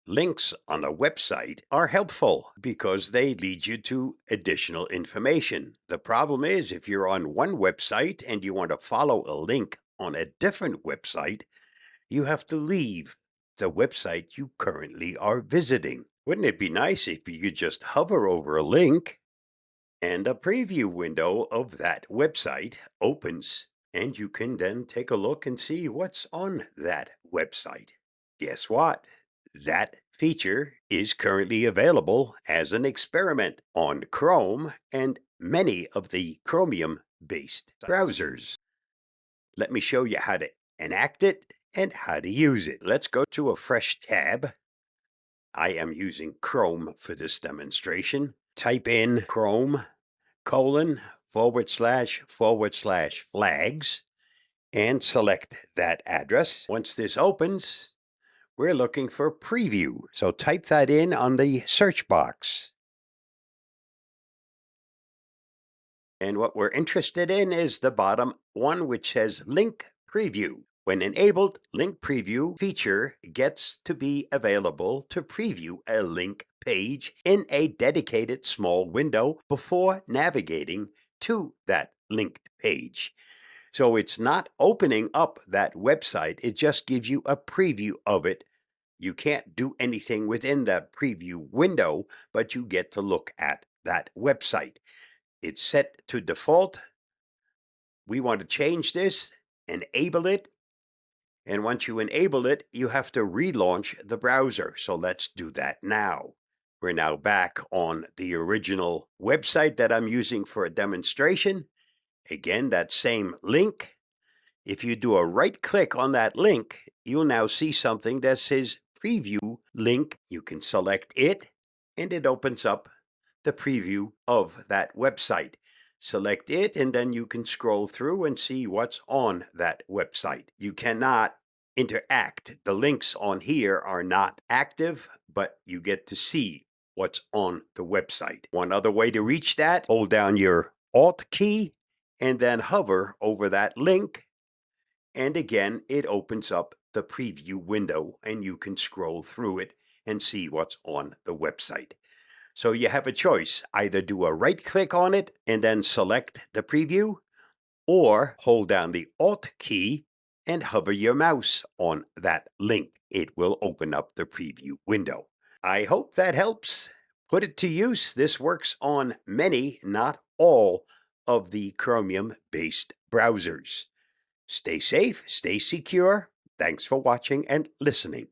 Links on a website are helpful because they lead you to additional information. The problem is if you're on one website and you want to follow a link on a different website, you have to leave the website you currently are visiting. Wouldn't it be nice if you could just hover over a link and a preview window of that website opens and you can then take a look and see what's on that website? Guess what? That feature is currently available as an experiment on Chrome and many of the Chromium-based browsers. Let me show you how to enact it and how to use it. Let's go to a fresh tab. I am using Chrome for this demonstration. Type in Chrome : //flags and select that address. Once this opens, we're looking for preview. So type that in on the search box. And what we're interested in is the bottom one, which says link preview. When enabled, link preview feature gets to be available to preview a link page in a dedicated small window before navigating to that linked page. So it's not opening up that website, it just gives you a preview of it. You can't do anything within that preview window, but you get to look at that website. It's set to default. We want to change this, enable it. And once you enable it, you have to relaunch the browser. So let's do that now. We're now back on the original website that I'm using for a demonstration. Again, that same link. If you do a right click on that link, you'll now see something that says preview link. You can select it and it opens up the preview of that website. Select it and then you can scroll through and see what's on that website. You cannot interact. The links on here are not active, but you get to see what's on the website. One other way to reach that, hold down your Alt key and then hover over that link. And again, it opens up the preview window and you can scroll through it and see what's on the website. So you have a choice, either do a right click on it and then select the preview, or hold down the Alt key and hover your mouse on that link. It will open up the preview window. I hope that helps. Put it to use. This works on many, not all, of the Chromium-based browsers. Stay safe, stay secure. Thanks for watching and listening.